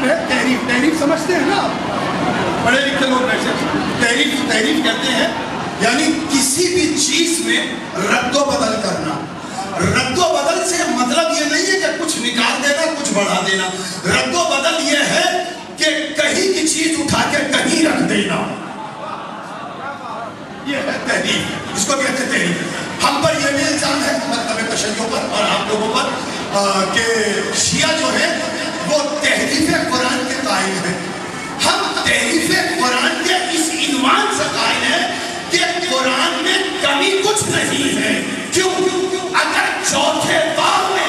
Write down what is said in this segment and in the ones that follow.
اب ہے تحریف. تحریف سمجھتے ہیں نا آپ؟ پڑھے لکھے لوگ ویسے تحریف کہتے ہیں یعنی کسی بھی چیز میں رد و بدل کرنا. رد و بدل سے مطلب یہ نہیں ہے کہ کچھ نکال دینا کچھ بڑھا دینا. رد و بدل یہ ہے کہ کہیں کی چیز اٹھا کے کہیں رکھ دینا. یہ ہے تحریف, اس کو کہتے ہیں تحریف. ہم پر یہ بھی الزام ہے مطلب تشیعوں پر اور آپ لوگوں پر کہ شیعہ جو ہے وہ تحریف قرآن کے قائل ہیں. ہم تحریف قرآن کے اس عنوان سے قائل ہیں کہ قرآن میں کمی کچھ نہیں ہے. کیوں؟ اگر چوتھے باب میں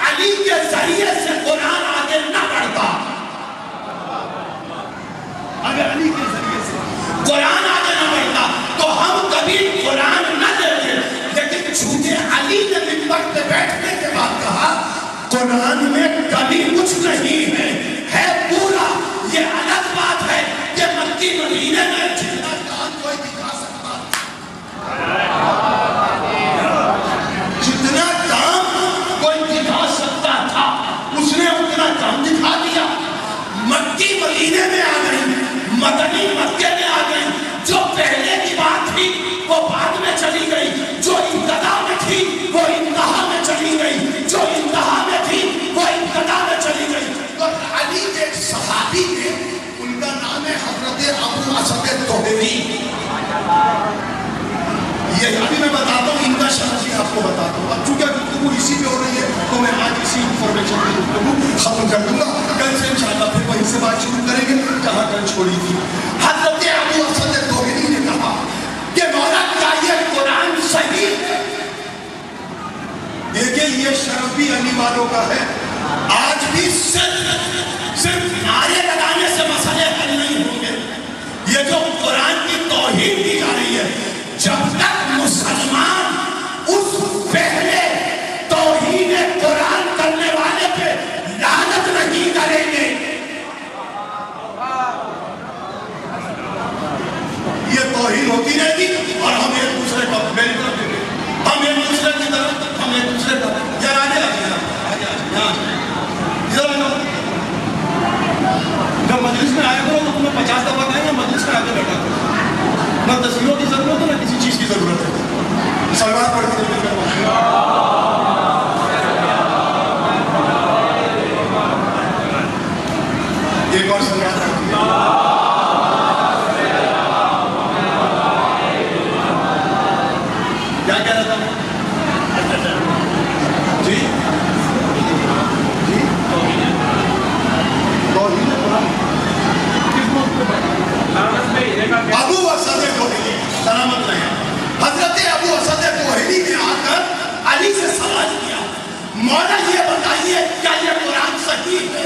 علی کے ذریعے سے قرآن آگے نہ بڑھتا, اگر علی کے ذریعے سے قرآن آگے نہ بڑھتا تو ہم کبھی قرآن نہ دیتے. لیکن چونکہ علی نے منبر پہ بیٹھنے کے بعد کہا قرآن میں کمی کچھ نہیں ہے پورا. یہ الگ بات ہے کہ مکی مدینے میں جتنا کام کوئی دکھا سکتا, جتنا کام کوئی دکھا سکتا تھا اس نے اتنا کام دکھا دیا. مکی مدینے میں آ گئی, مدنی مکے میں آ گئی. جو پہلے کی بات تھی وہ بعد میں چلی گئی, جو ابتدا میں تھی وہ انتہا میں چلی گئی, جو انتہا میں تھی وہ ابتدا میں چلی گئی. اور علی کے ایک صحابی نے, ان کا نام ہے حضرت ابو اسد الطویلی. یہ ابھی میں بتاتا ہوں ان کا شرح بھی آپ کو بتاتا ہوں. اب چونکہ گفتگو اسی پہ ہو رہی ہے تو میں آج اسی انفارمیشن کی گفتگو ختم کر دوں گا. کل سے انشاءاللہ پھر وہیں سے بات شروع کریں گے جہاں کل چھوڑی تھی. حضرت ابو اسد الطویلی نے کہا کہ مولا کیا یہ قرآن صحیح ہے؟ دیکھیں یہ شرف بھی علی والوں کا ہے. آج بھی صرف نعرے لگانے سے مسئلے حل نہیں ہوں گے. یہ جو قرآن کی توہین کی جا رہی ہے, جب تک مسلمان اس پہلے توہین قرآن کرنے والے پہ لعنت نہیں کریں گے, یہ توہین ہوتی رہے گی. اور ہم ایک دوسرے کو میری طرف دیں گے, ہم ایک دوسرے کی طرف, ہم ایک دوسرے کا یار آگے جب مجلس میں آیا کرو تو تمہیں 50 دفعہ کہیں گے مجلس میں آگے بیٹھا کرو. نہ تصویروں کی ضرورت ہے نہ کسی چیز کی ضرورت ہے. سلوات پڑھ کے ایک اور سلوات کیا کہہ رہا تھا جی جی ابو اسد الطویلی سلامت رہے. حضرت ابو اسد الطویلی نے آ کر علی سے سوال کیا, مولا یہ بتائیے کیا یہ قرآن صحیح ہے؟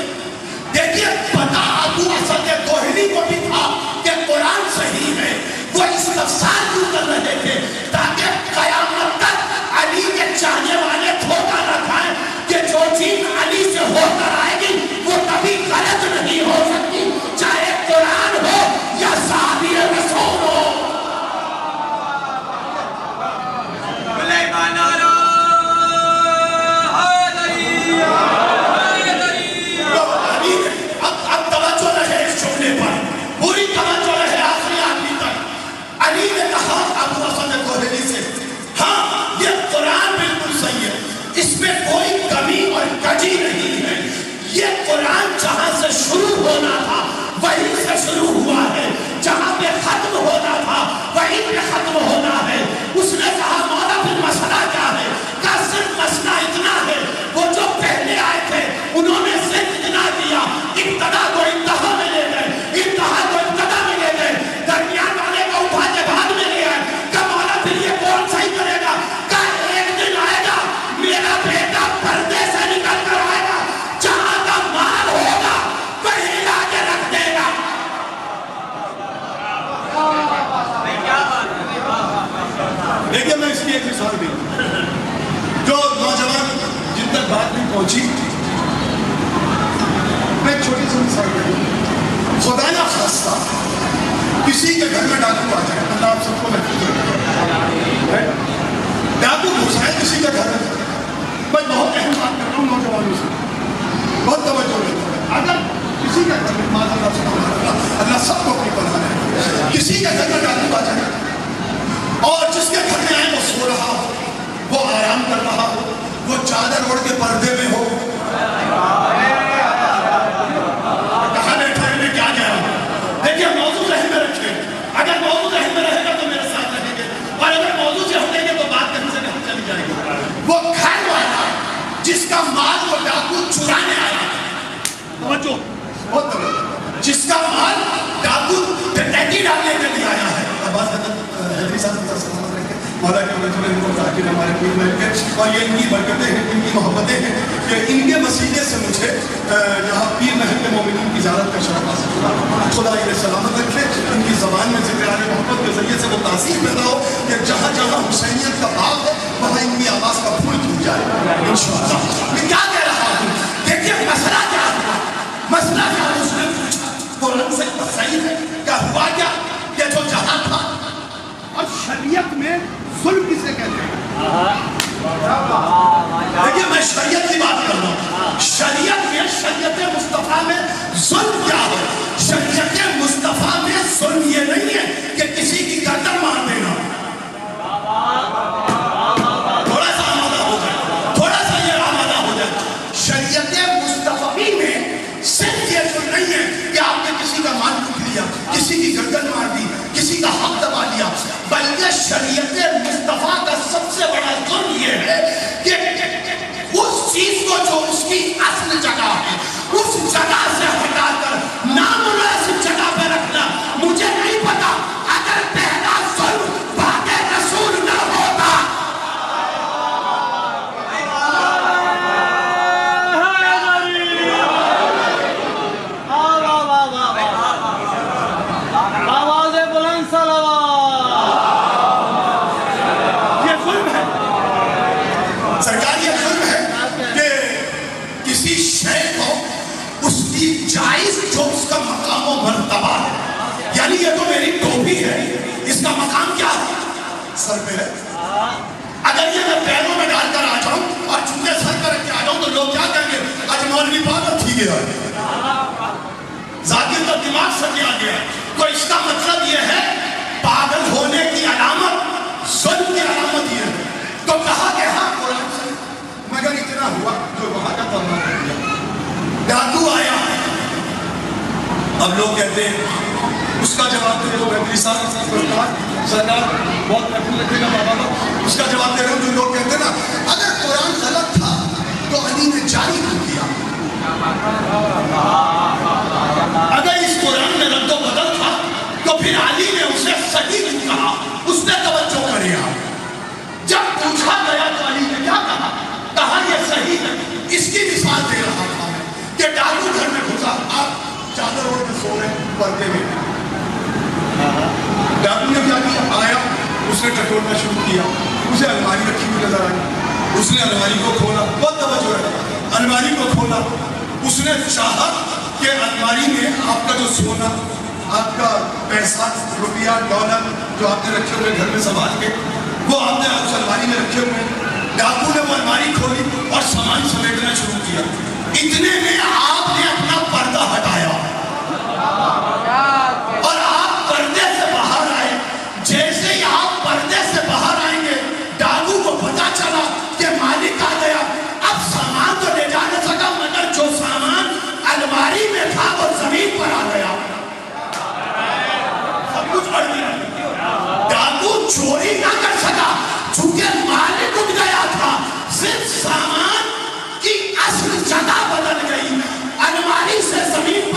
دیکھیے پتا ابو اسد الطویلی کو بھی تھا کہ قرآن صحیح ہے. وہ استفسار کیوں کر رہے تھے؟ تاکہ قیامت تک علی کے چاہنے والے دھوکہ نہ کھائیں کہ جو چیز علی سے ہو کر آئے گی وہ کبھی غلط نہیں ہو سکتی, چاہے قرآن ہو یا صحابی رسول ہو. اب توجہ رہے اس جملے پر, پوری توجہ رہے آخری آدمی تک. علی نے کہا ابو اسد الطویلی سے, ہاں یہ قرآن بالکل صحیح ہے, اس میں کوئی کمی اور کجی نہیں ہے. یہ قرآن جہاں سے شروع ہونا تھا وہیں سے شروع ہوا ہے, جہاں پہ ختم ہونا تھا وہیں پہ ختم ہونا ہے. اس نے کہا مولا پھر مسئلہ کیا ہے؟ کہا صرف مسئلہ اتنا ہے, وہ جو پہلے آئے تھے انہوں نے صرف اتنا کیا, ابتدا کو انتہا میں لے گئے, انتہا کو ابتدا میں لے گئے, درمیان والے کو اٹھا کے بعد میں لے آئے. کہا مولا پھر یہ کون صحیح کرے گا؟ کہا ایک دن آئے گا میرا بیٹا پردے سے نکل کر آئے گا, جہاں کا مال ہوگا وہیں لا کے رکھ دے گا. دیکھیں میں اس کی ایک مثال بھی, جو نوجوان جن تک بات نہیں پہنچی, میں ایک چھوٹی سی مثال دوں. خدا نہ خواستہ کسی کے گھر میں ڈاکو آ جائے, اللہ آپ سب کو محفوظ رکھے, ڈاکو گھس آئے کسی کے گھر میں. میں بہت اہم بات کر رہا ہوں نوجوانوں سے, بہت توجہ رہتا ہے. اگر کسی کا گھر میں ماں اللہ سب کو اپنی پناہ ہے، کسی کا گھر میں ڈاکو آ جائے اور جس کے گھر میں آئے وہ سو رہا ہو، وہ آرام کر رہا ہو، وہ چادر اوڑھ کے پردے میں ہو، کہاں بیٹھا ہے میں کیا کہہ رہا ہوں؟ دیکھیے موضوع ذہن میں رکھیں، اگر موضوع ذہن میں رہے گا تو میرے ساتھ رہیں گے، اور اگر موضوع سے ہٹیں گے تو بات کہیں سے نہیں چلی جائے گی۔ وہ گھر والا جس کا مال وہ ڈاکو چرانے آیا، توجہ بہت توجہ، جس کا مال ڈاکو ڈکیتی ڈالنے کے لیے آیا ہے، عباس حضری صاحب کا سلامت رکھے، مولا کے رسول ان کو تاکہ ہمارے پیر مل کے، اور یہ ان کی برکتیں ہیں، ان کی محبتیں ہیں کہ ان کے وسیلے سے مجھے یہاں پیر محل کے مومنین کی زیارت کا شرف حاصل ہوا۔ خدا انہیں سلامت رکھے، ان کی زبان میں ذکر آل محمد کے ذریعے سے وہ تاثیر پیدا ہو کہ جہاں جہاں حسینیت کا باب ہے وہاں ان کی آواز کا پھول کھل جائے انشاءاللہ۔ میں کیا کہہ رہا ہوں؟ دیکھیے مسئلہ کیا ہوا، مسئلہ کیا اس نے پوچھا قرآن سے صحیح ہے کیا ہوا، کیا یہ جو جہاں تھا، اور شریعت میں ظلم کسے کہتے ہیں؟ دیکھیے میں شریعت کی بات کر رہا ہوں، شریعت میں شریعت مصطفیٰ میں ظلم کیا ہے؟ شریعت مصطفیٰ میں ظلم یہ نہیں ہے کہ کسی کی گردن مار دینا، تھوڑا سا آمادہ ہو جائے، تھوڑا سا یہ آمادہ ہو جائے، شریعت مصطفی میں صرف یہ ظلم نہیں ہے کہ آپ نے کسی کا مال لوٹ لیا، کسی کی گردن مار دی، کسی کا حق دبا دیا، بلکہ شریعت مصطفیٰ کا سب سے بڑا ظلم یہ ہے کہ اس چیز کو جو اس کی اصل جگہ ہے اس جگہ سے ہٹا کر نامناسب جگہ پہ رکھنا۔ مجھے نہیں پتا اگر پہلا ظلم بات رسول نہ ہوتا، جائز جو اس کا مقام و مرتبہ ہے، یعنی یہ تو میری ٹوپی ہے، اس کا مقام کیا ہے؟ سر پہ ہے۔ اگر یہ میں پیروں میں ڈال کر آ جاؤں اور جوتے سر پر رکھ کے آ جاؤں تو لوگ کیا کہیں گے؟ آج مولوی پاگل تھی گیا ہے، ذاکر کا دماغ سے کیا گیا۔ تو اس کا مطلب یہ ہے پاگل ہونے کی علامت ظلم کی علامت یہ ہے۔ تو کہا کہ ہاں قرآن سے، مگر اتنا ہوا جو وہاں کا فرمان کر دیا، ڈاکو آیا۔ اب لوگ کہتے ہیں اس کا جواب دے دو، بہتری صاحب سرکار بہت محفوظ رکھے گا بابا کا، اس کا جواب دے رہا ہوں۔ جو لوگ کہتے ہیں نا اگر قرآن غلط تھا تو علی نے جاری کیوں کیا؟ اگر اس قرآن میں رد و بدل تھا تو پھر علی نے اسے صحیح کیوں کہا؟ اس نے توجہ کری۔ جب پوچھا گیا تو علی نے کیا کہا؟ کہا یہ صحیح ہے۔ اس کی مثال دے رہا تھا کہ ڈاکو گھر میں گھسا، آپ چادر اوڑھ کے سو رہے پردے میں، ڈاکو نے کیا کیا؟ آیا، اس نے ٹٹولنا شروع کیا، اسے الماری رکھی ہوئی نظر آئی، اس نے الماری کو کھولا، بہت توجہ ہے، الماری کو کھولا، اس نے چاہا کہ الماری میں آپ کا جو سونا، آپ کا پیسہ، روپیہ، ڈالر جو آپ نے رکھے ہوئے گھر میں سنبھال کے، وہ آپ نے اس الماری میں رکھے ہوئے۔ ڈاکو نے وہ الماری کھولی اور سامان سمیٹنا شروع کیا۔ اتنے میں آپ نے اپنا پردہ ہٹایا اور آپ پردے سے باہر آئے۔ جیسے ہی آپ پردے سے باہر آئیں گے ڈاکو کو پتا چلا کہ مالک آ گیا۔ اب سامان تو لے جا نہیں سکا، مگر جو سامان الماری میں تھا وہ زمین پر آ گیا، سب کچھ پڑ گیا۔ ڈاکو چوری نہ کر سکا چونکہ مالک اٹھ گیا تھا، صرف سامان کی اصل جگہ بدل گئی، الماری سے زمین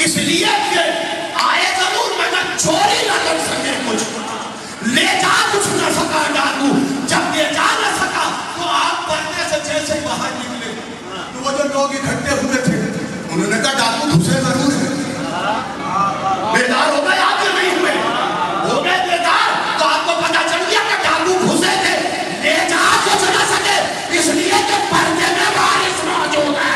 اس لیے کہ آئے ضرور مگر چوری نہ کر سکے کچھ، لے جا کچھ نہ سکا ڈاکو، جب لے جا نہ سکا تو آپ پردے سے جیسے باہر نکلے تو وہ جو لوگ اکٹھے ہوئے تھے انہوں نے کہا ڈاکو گھسے ضرور ہے، بیدار ہو گئے آپ کے نہیں ہوئے، ہو گئے بیدار تو آپ کو پتا چل گیا کہ ڈاکو گھسے تھے، لے جا کچھ نہ سکے اس لیے کہ پردے میں وارث موجود ہے۔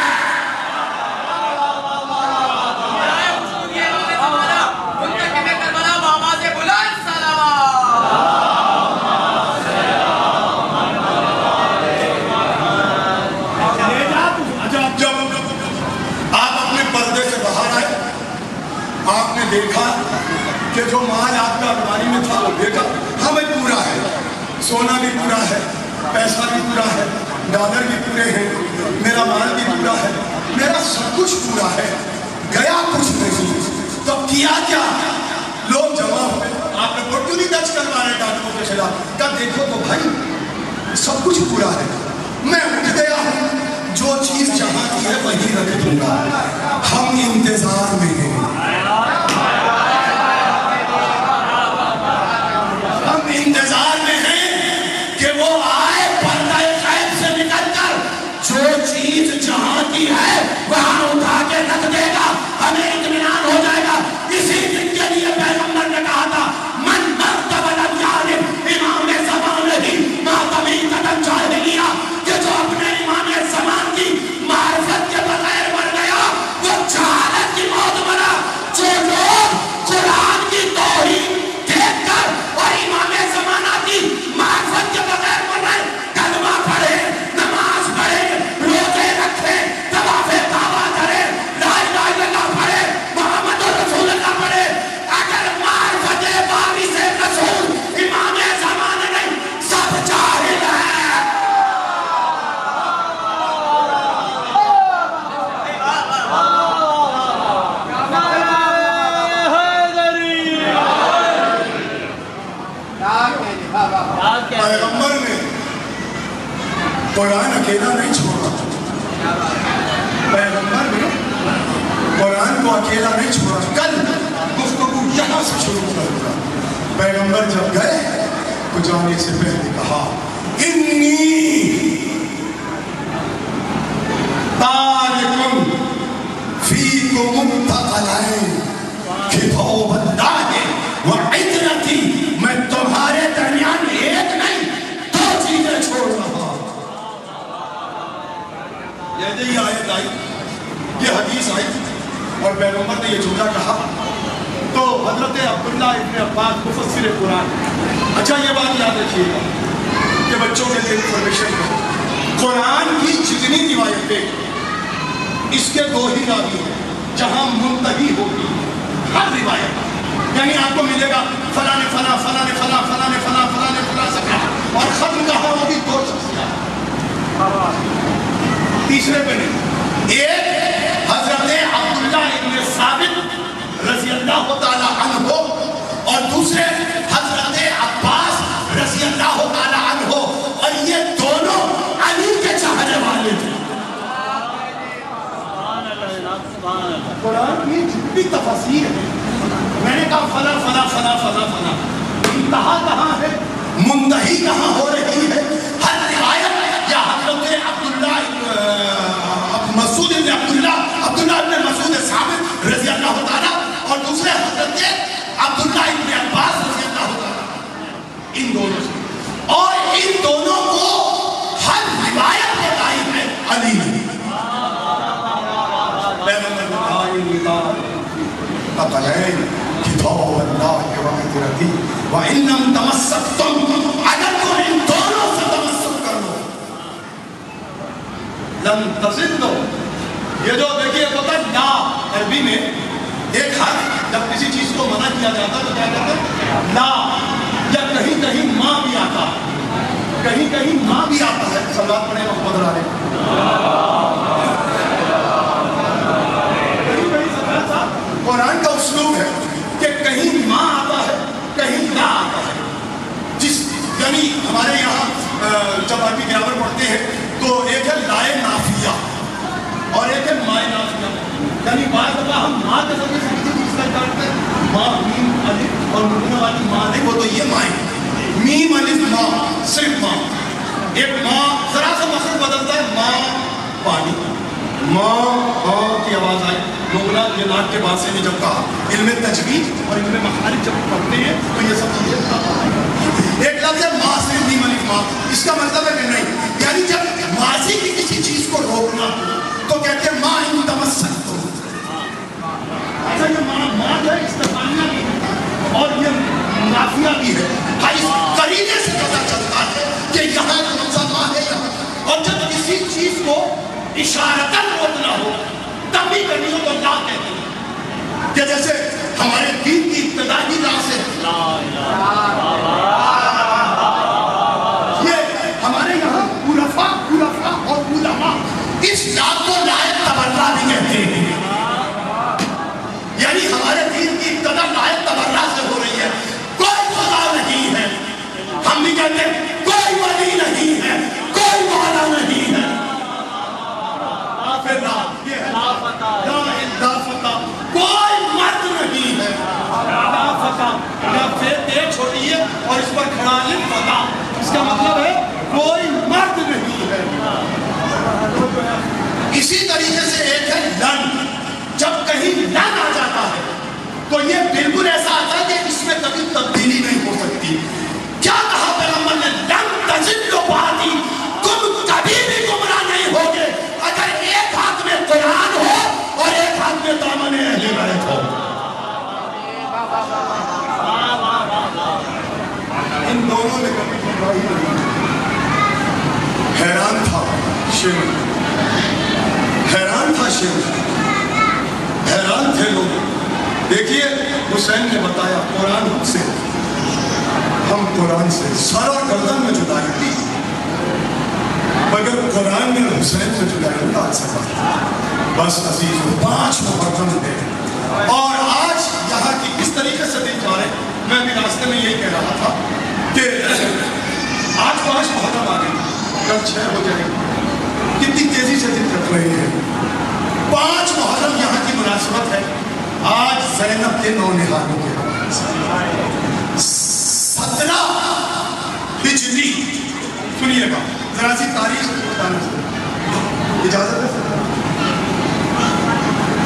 دیکھا کہ جو مال آپ کا الماری میں تھا وہ دیکھا، ہاں بھائی پورا ہے، سونا بھی پورا ہے، پیسہ بھی پورا ہے، ڈالر بھی پورے ہیں، میرا مال بھی پورا ہے، میرا سب کچھ پورا ہے، گیا کچھ نہیں، تو کیا کیا؟ لوگ جمع ہوئے، آپ نے فوٹو نہیں درج کروا رہے ڈاکوؤں کے خلاف، کہا دیکھو تو بھائی سب کچھ پورا ہے، میں اٹھ گیا ہوں، جو چیز جہاں کی ہے وہی رکھ دوں گا، ہم انتظار میں ہیں، انتظار میں ہیں کہ وہ آئے پردہ غیب سے نکل کر جو چیز جہاں کی ہے وہاں اٹھا کے رکھ دے گا، ہمیں اطمینان ہو جائے گا۔ اسی دن کے لیے پیغمبر نے کہا تھا من مرتب لم یعرف امام زمانہ ماتمی قدم جاہلیہ، کہ جو اپنے امام زمان کی معرفت کے بغیر مر گیا وہ جہالت کی موت مرا۔ جو لوگ قرآن کی توہین دیکھ کر اور امام زمانہ کی معرفت کے بغیر مر رہے، کلمہ پڑھے، نماز پڑھے، روزے رکھے، طواف کعبہ کرے، لا الہ الا اللہ پڑھے، محمد رسول اللہ پڑھے، اگر معرفت وارث رسول امام زمانہ نہیں سب جاہل ہے۔ پیغمبر نے قرآن اکیلا نہیں چھوڑا، پیغمبر نے قرآن کو اکیلا نہیں چھوڑا، کل گفتگو یہاں سے شروع کروں گا۔ پیغمبر جب گئے تو جانے سے پہلے کہا انی تارکم فیکم الثقلین کتاب اللہ وعطرتی، میں تمہارے درمیان ایک نہیں دو چیزیں چھوڑ رہا ہوں۔ یہ آیت آئی، یہ حدیث آئی اور پیغمبر نے یہ جملہ کہا تو حضرت عبداللہ ابن عباس مفسر قرآن، اچھا یہ بات یاد رکھیے گا کہ بچوں کے لیے انفارمیشن ہے، قرآن کی جتنی روایتیں اس کے دو ہی راوی ہیں جہاں منتہی ہوگی ہر روایت، یعنی آپ کو ملے گا فلاں نے فلاں، فلاں نے فلاں، فلاں نے فلاں، فلاں نے فلاں سے کہا، اور ختم کہا وہ بھی دو شخصیات، تیسرے پہ نہیں، ایک حضرت عبداللہ ابن ثابت رضی اللہ تعالی عنہ اور دوسرے حضرت عباس رضی اللہ تعالی عنہ، اور یہ دونوں علی کے چاہنے والے تھے۔ قرآن کی جتنی تفاسیر ہے، میں نے کہا فلاں فلاں فلاں فلاں فلاں، انتہا کہاں ہے، منتہی کہاں ہو رہی ہے، ہر روایت یا حضرت عبداللہ مسعود ابن عبداللہ ابن مسعود ثابت رضی اللہ تعالیٰ اور دوسرے حضرت عبداللہ ابن عباس رضی اللہ تعالیٰ، ان دونوں سے، اور ان دونوں کو ہر روایت بتائی ہے علی نے۔ قتلین کتاب اللہ وعطرتی وَإِن لَمْ تَمَسَّكْتُمْ، اگر تم ان دونوں سے تمسک کر لو، لَمْ تَزِدُّ، یہ جو دیکھئے ہوتا ہے لا عربی میں ایک حرف جب کسی چیز کو منع کیا جاتا تو کیا کہتے ہیں لا، یا کہیں کہیں ماں بھی آتا ہے، کہیں کہیں ماں بھی آتا ہے، صلوات پڑھیں محمد علیہ۔ قرآن کا اسلوب ہے کہ کہیں ماں آتا ہے کہیں لا آتا ہے، جس یعنی ہمارے یہاں جب عربی گرامر پڑھتے ہیں تو ایک ہے لائے نافیہ اور ایک ہے مائے نافیہ۔ یعنی بعض دفعہ ہم ماں کے ذریعے سے کسی چیز کا کرتے ہیں، ماں میم الف اور مبنی والی ماں دیکھو تو یہ ماں ہے، میم الف ماں، صرف ماں. ایک ماں ذرا سا مخرج بدلتا ہے، ماں پانی، ماں کی آواز آئی. لوگ یہ ناک کے بعد سے جب کہا علم تجوید اور علم مخارج جب پڑھتے ہیں تو یہ سب چیزیں ایک لفظ ہے ماں صرف میم الف ماں. اس کا مطلب ہے کہ نہیں، یعنی جب ماضی کی کسی چیز کو روکنا تو کہتے ہیں ماں ان تمسک. اچھا یہ ماں جو ہے استفانیہ بھی ہے اور یہ منافیہ بھی ہے. اس قرینے سے پتہ چلتا ہے کہ یہاں کون سا ماں ہے یہاں. اور جب کسی چیز کو اشارتاً روکنا ہو تب بھی کرنی ہو تو لا کہتے ہیں کہ جیسے ہمارے دین کی ابتدائی راہ سے یہ ہمارے یہاں خلفاء اور علماء اس لا کو لائق تبرہ بھی کہتے ہیں. یعنی ہمارے دین کی ابتدا لائق تبرہ سے ہو رہی ہے. کوئی خدا نہیں ہے، ہم بھی کہتے ہیں کوئی ولی نہیں ہے، کوئی مولا نہیں ہے. کوئی مرد نہیں ہے، چھوٹی ہے اور اس پر کھڑا ہے فتح. اس کا مطلب ہے کوئی مرد نہیں ہے. اسی طریقے سے ایک ہے لن. جب کہیں لن آ جاتا ہے تو یہ بالکل ایسا آتا ہے کہ اس میں کبھی تبدیلی نہیں ہو سکتی. کیا کہا پیغمبر نے؟ لن تضلوا بعدی، تم کبھی بھی گمراہ نہیں ہوگے اگر ایک ہاتھ میں قرآن ہو اور ایک ہاتھ میں دامن اہل بیت ہو. ان دونوں نے کبھی گمراہی نہیں. حیران تھا شیو، حیران تھا شیو، حیران تھے لوگ. دیکھیے حسین نے بتایا قرآن ہم سے، ہم قرآن سے سارا گردن میں جدائی تھی مگر قرآن نے حسین سے جدائی نہ آ سکا. بس عزیز 5 محرم ہے اور آج یہاں کی کس طریقے سے دن جا رہے. میں بھی راستے میں یہی کہہ رہا تھا کہ آج 5 محرم آ گئی، کل 6 ہو جائے گی. کتنی تیزی سے دن کٹ رہے ہیں. 5 محرم یہاں کی مناسبت ہے. آج زینب کے 9 نہالوں کے 17 ہجری. سنیے گا ذرا سی تاریخ بتانا چاہیے، اجازت ہے؟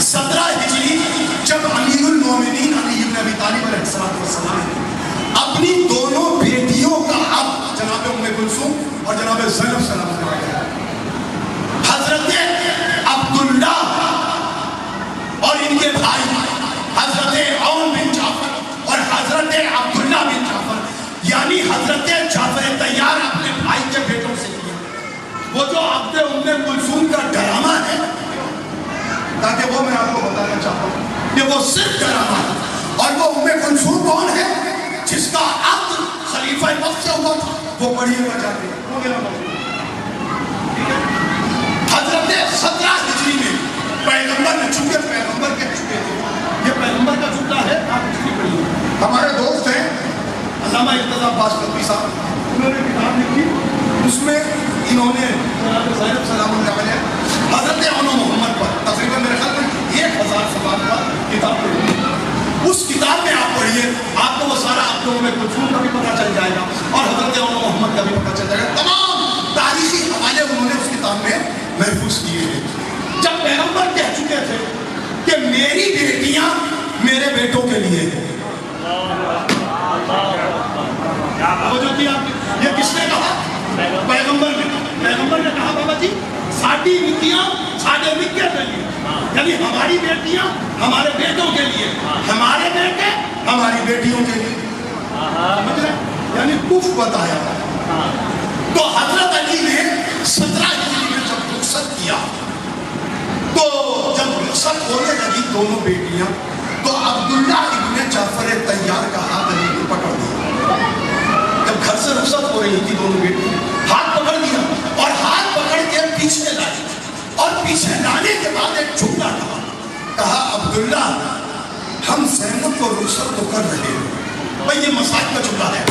17 ہجری جب امیر المومنین علی بن ابی طالب علیہ السلام اپنی دونوں بیٹیوں کا اب جناب ام کلثوم اور جناب زینب سلام علیہ حضرت عبداللہ اور ان کے بھائی حضرت عون بن جعفر اور حضرت عبداللہ بن جعفر، یعنی حضرت جعفر طیار اپنے بھائی کے بیٹوں سے کیا. وہ جو عبد ام کلثوم کا ڈرامہ ہے، تاکہ وہ میں آپ کو بتانا چاہتا ہوں کہ وہ صرف ڈرامہ ہے. اور وہ ام کلثوم کون ہے؟ جس کا عقد خلیفہ وقت سے ہوا تھا. وہ پڑھیے گا جاتے ہیں. حضرت 17 ہجری میں پیغمبر نے، چونکہ پیغمبر کہہ چکے تھے، یہ پیغمبر کا جملہ ہے، آپ ہجری پڑھیے. ہمارے دوست ہیں علامہ ارتضیٰ عباس قدوی صاحب، انہوں نے کتاب لکھی، اس میں انہوں نے جناب زینب سلام اللہ علیہ حضرت عون محمد پر تقریباً میرے خیال میں 1000 صفحات پر کتاب پڑھی. اس کتاب میں آپ پڑھیے، آپ کو وہ سارا آپ لوگوں میں کلثوم کا بھی پتہ چل جائے گا اور حضرت عون محمد کا بھی پتہ چل جائے گا. تمام تاریخی حوالے انہوں نے اس کتاب میں محفوظ کیے ہیں. جب پیغمبر کہہ چکے تھے کہ میری بیٹیاں میرے بیٹوں کے لیے ہیں. یہ کس نے کہا؟ پیغمبر نے. پیغمبر نے کہا بابا جی ساڈی بیٹیاں ساڈے نکے کے لیے، یعنی ہماری بیٹیاں ہمارے بیٹوں کے لیے، ہمارے بیٹے ہماری بیٹیوں کے لیے. یعنی کف بتایا. تو حضرت علی نے 17 ہجری میں جب رخصت کیا تو جب رخصت ہونے لگی دونوں بیٹیاں تو عبداللہ ابن جعفر طیار کا ہاتھ علی نے پکڑ دیا. جب گھر سے رخصت ہو رہی تھی دونوں بیٹیاں، ہاتھ پکڑ دیا اور ہاتھ پکڑ کے پیچھے لائی اور پیچھے لانے کے بعد ایک جملہ کہا عبداللہ ہم زینب کو رخصت تو کر رہے ہیں. بھائی یہ مسائل کا جملہ ہے،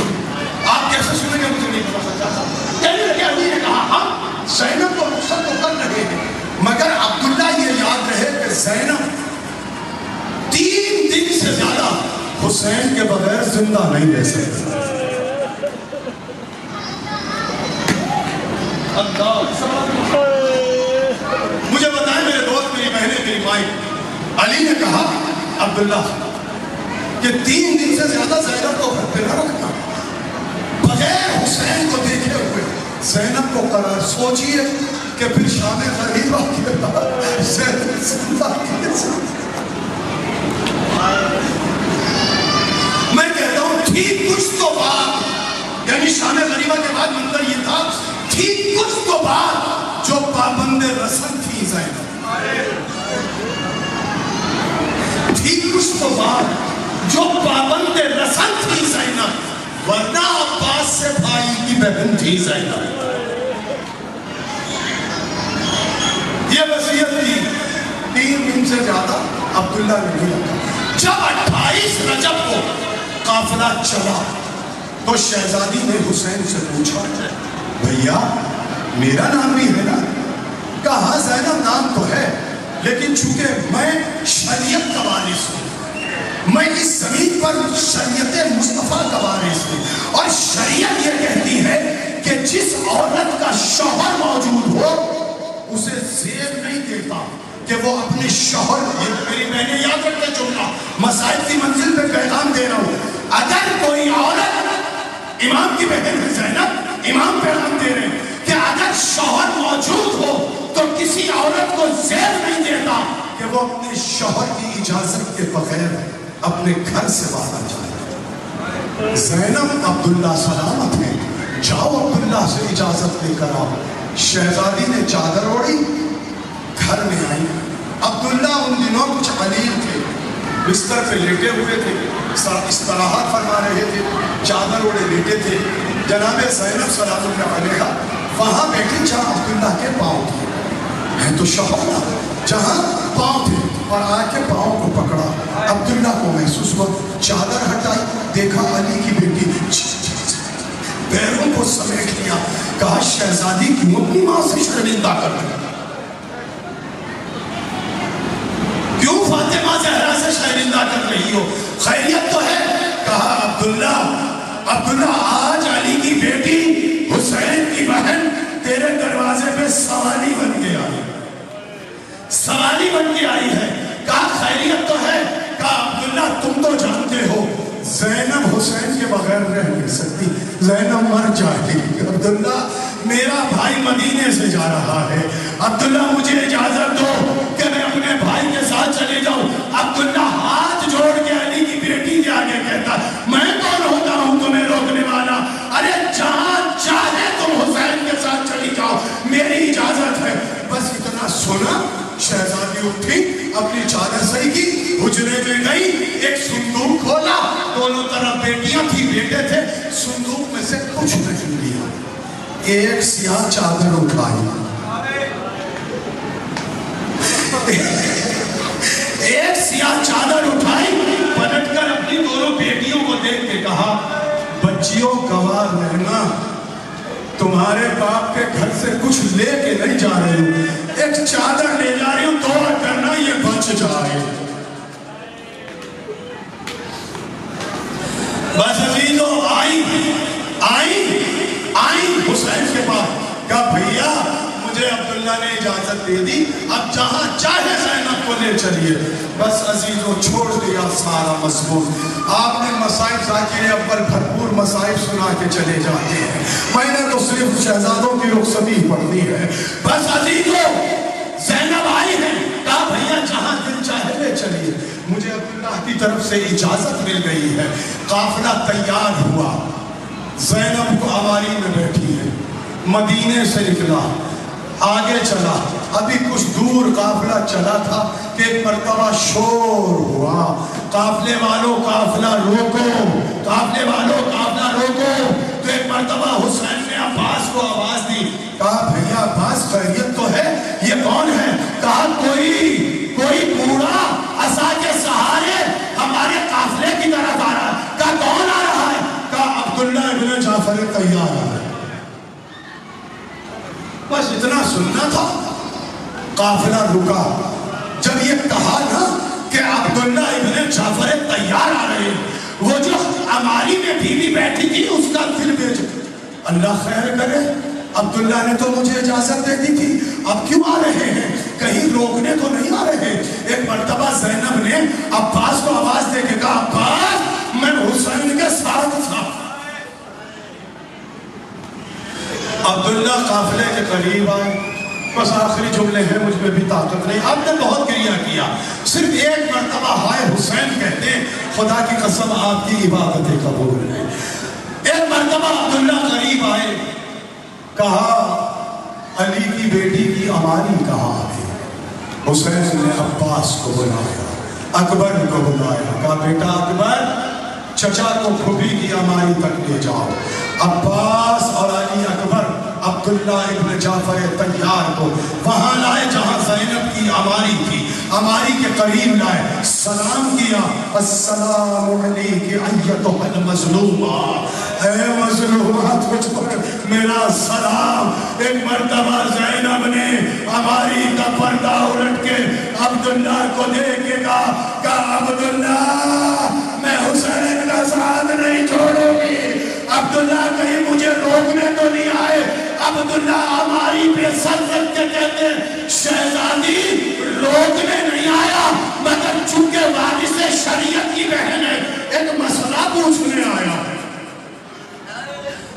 آپ کیسے سنیں گے مجھے نہیں پتا سچا تھا. کہنے لگے علی نے کہا ہم زینب کو رخصت تو کر رہے ہیں مگر عبداللہ یہ یاد رہے کہ زینب سے زیادہ حسین کے بغیر زندہ نہیں رہ سکتے. مجھے بتائیں میرے دوست، میری بہنیں، میری مائیں، علی نے کہا عبداللہ کہ 3 دن سے زیادہ زینب کو گھر پہ نہ رکھنا. بغیر حسین کو دیکھے ہوئے زینب کو قرار. سوچئے کہ پھر شام غریبہ کے بعد زینب زندہ کیسے. میں کہتا ہوں ٹھیک کچھ تو بعد، یعنی شام غریبہ کے بعد منظر یہ تھا، ٹھیک کچھ تو بعد جو پابند رسم تھی زینب، ٹھیک کچھ تو بعد جو پابند رسم تھی زینب، ورنہ عباس سے بھائی کی بہن تھی زینب. یہ وصیت تھی 3 دن سے زیادہ عبداللہ نے نہیں رکھا. جب 28 رجب کو قافلہ چلا تو شہزادی نے حسین سے پوچھا بھیا میرا نام بھی ہے نا؟ کہا زینب نام تو ہے، لیکن چونکہ میں شریعت کا وارث ہوں، میں اس زمین پر شریعت مصطفیٰ کا وارث ہوں، اور شریعت یہ کہتی ہے کہ جس عورت کا شوہر موجود ہو اسے زیب نہیں دیتا کہ وہ اپنے شوہر. میری بہنیں یاد رکھتے جملہ، مسائل کی منزل پہ پیغام دے رہا ہوں. اگر کوئی عورت، امام کی بہن ہے زینب، امام پیغام دے رہے ہیں کہ اگر شوہر موجود ہو تو کسی عورت کو زیب نہیں دیتا کہ وہ اپنے شوہر کی اجازت کے بغیر اپنے گھر سے باہر جائے. زینب عبداللہ سلامت ہے، جاؤ عبداللہ سے اجازت لے کر آؤ. شہزادی نے چادر اوڑھی، گھر میں آئی. عبداللہ ان دنوں کچھ علیل تھے، بستر پہ لیٹے ہوئے تھے، استراحت فرما رہے تھے، چادر اوڑھے لیٹے تھے. جناب زینب سلام اللہ علیہا وہاں بیٹھی جہاں عبداللہ کے پاؤں تھے. ہے تو شوہر نہ، جہاں پاؤں تھے، اور آ کے پاؤں کو پکڑا. عبداللہ کو محسوس ہوا، چادر ہٹائی، دیکھا علی کی بیٹی، پیروں کو سمیٹ لیا. کہا شہزادی کیوں اپنی ماں سے شرمندہ کر رہی؟ کیوں فاطمہ زہرا سے شرمندہ کر رہی ہو؟ خیریت تو ہے؟ کہا عبداللہ آج علی کی بیٹی حسین کی بہن تیرے دروازے پہ سوالی بن کے آئی، سوالی بن کے آئی ہے. کہا خیریت تو ہے؟ کہا عبداللہ تم تو جانتے ہو زینب حسین کے بغیر رہ نہیں سکتی، زینب مر جائے گی. عبداللہ میرا بھائی مدینے سے جا رہا ہے، عبداللہ مجھے اجازت دو کہ میں اپنے بھائی کے ساتھ چلے جاؤں. عبداللہ ہاتھ جوڑ کے علی کی بیٹی کے آگے کہتا میں کون ہوتا ہوں تمہیں روکنے والا؟ ارے جہاں چاہے تم حسین کے ساتھ چلی جاؤ، میری اجازت ہے. بس اتنا سنا. شہزادی اٹھی، اپنی چادر صحیح کی، حجرے میں گئی، ایک صندوق کھولا، دونوں طرف بیٹیاں تھی، بیٹے تھے. صندوق میں سے کچھ نہیں لیا، ایک سیاہ چادر اٹھائی، ایک سیاہ چادر اٹھائی، پلٹ کر اپنی دونوں بیٹیوں کو دیکھ کے کہا بچیوں گوار رہنا، تمہارے باپ کے گھر سے کچھ لے کے نہیں جا رہی ہوں، ایک چادر لے جا رہی ہوں، دعا کرنا یہ بچ جائے. بس عزیزو آئی حسین کے پاس. کہا بھیا مجھے عبداللہ نے اجازت دے دی، اب جہاں چاہے زینب کو لے چلیے. بس عزیزو چھوڑ دیا سارا مضمون. آپ نے مصائب ذاکر اول بھرپور مصائب سنا کے چلے جاتے ہیں، میں نے تو صرف شہزادوں کی رخصتی پڑھنی ہے. بس عزیزو زینب آئی ہے. کہا بھیا جہاں دل چاہے لے چلیے. مجھے عبداللہ کی طرف سے اجازت مل گئی ہے. قافلہ تیار ہوا، زینب کو عواری میں بیٹھی ہے. مدینے سے نکلا، آگے چلا. ابھی کچھ دور قافلہ چلا تھا کہ ایک مرتبہ شور ہوا، قافلے والوں قافلہ روکو، قافلے والوں قافلہ روکو. تو ایک مرتبہ حسین نے عباس کو آواز دی. کہا بھیا عباس خیریت تو ہے؟ یہ کون ہے؟ کہا کوئی بوڑھا عصا کے سہارے ہمارے قافلے کی طرف آ رہا ہے. کہا کون آ رہا ہے؟ کہا عبداللہ ابن جعفر طیار آ رہا ہے. بس اتنا سننا تھا. قافلہ رکا. جب یہ کہا نا کہ عبداللہ ابن جعفر تیار آ رہے ہیں. وہ جو عماری میں بیوی بیٹھی تھی اس کا دل بیچ. اللہ خیر کرے, عبداللہ نے تو مجھے اجازت دے دی تھی, اب کیوں آ رہے ہیں؟ کہیں روکنے تو نہیں آ رہے. ایک مرتبہ زینب نے عباس کو آواز دے کے کہا, عباس میں حسین کے ساتھ تھا. عبداللہ قافلے کے قریب آئے, بس آخری جملے ہیں, مجھ میں بھی طاقت نہیں. آپ نے بہت گریہ کیا, صرف ایک مرتبہ ہائے حسین کہتے ہیں, خدا کی قسم آپ کی عبادتیں قبول ہیں. ایک مرتبہ عبداللہ قریب آئے, کہا علی کی بیٹی کی عماری کہاں ہے؟ حسین نے عباس کو بلایا, اکبر کو بلایا, کہا بیٹا اکبر چچا کو پھوپھی کی عماری تک لے جاؤ. عباس اور علی اکبر عبداللہ ابن جعفر تیار کو وہاں لائے جہاں زینب کی عماری تھی. عماری کے قریب لائے, سلام کیا, السلام علیک ایتھا المظلومہ, اے مظلومہ تجھ پر میرا سلام. ایک مرتبہ زینب نے عماری کا پردہ الٹ کے عبداللہ کو دے کے کہا عبداللہ میں حسین کا ساتھ نہیں چھوڑوں گی. عبداللہ کہیں مجھے روکنے تو نہیں آئے. عبداللہ ہماری پہ سر رکھ کے کہتے شہزادی روکنے نہیں آیا, مگر چونکہ وارث شریعت کی بہن ہے ایک مسئلہ پوچھنے آیا.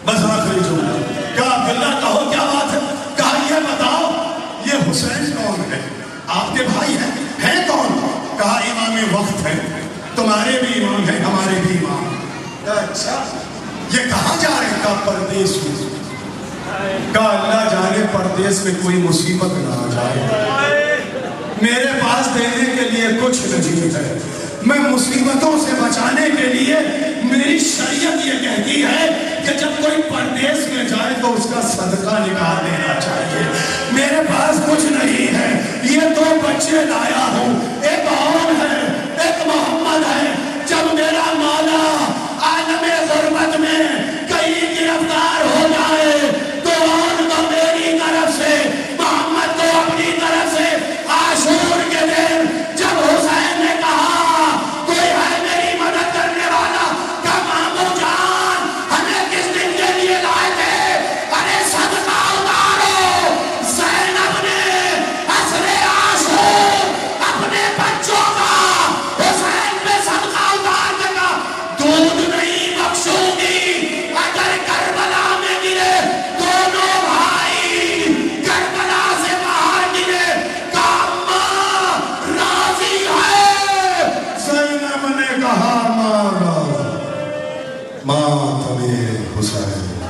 بس آخری جملہ, کہا عبداللہ کہو کیا بات ہے؟ کہا یہ بتاؤ یہ حسین کون ہے؟ آپ کے بھائی ہیں کون؟ کہا امام وقت ہے, تمہارے بھی امام ہیں ہمارے بھی امام. اچھا یہ کہاں جا رہے ہیں؟ کہا پردیس میں. کہا اللہ جانے پردیس میں کوئی مصیبت نہ آ جائے, میرے پاس دینے کے لیے کچھ نہیں ہے. میں مصیبتوں سے بچانے کے لیے میری شریعت یہ کہتی ہے کہ جب کوئی پردیس میں جائے تو اس کا صدقہ نکال دینا چاہیے. میرے پاس کچھ نہیں ہے, یہ 2 بچے لایا ہوں, ایک اور ہے ایک محمد ہے. جب میرا مولا عالم غربت میں کہیں گرفتار ہو جائے تو ان کو میری طرف سے, محمد کو اپنی طرف سے عاشور کے دن جب حسین نے کہا کوئی ہے میری مدد کرنے والا, کہا مامو جان ہمیں کس دن کے لیے لائے تھے؟ ارے صدقہ اتارو. زینب نے عصر عاشور اپنے بچوں کا حسین پہ صدقہ اتار کے کہا دودھ نہیں بخشوں گی اگر کربلا میں گرے دونوں بھائی, کربلا سے باہر گرے. کہا ماں راضی ہے؟ زینب نے کہا ماں راضی, ماں تمہیں حسین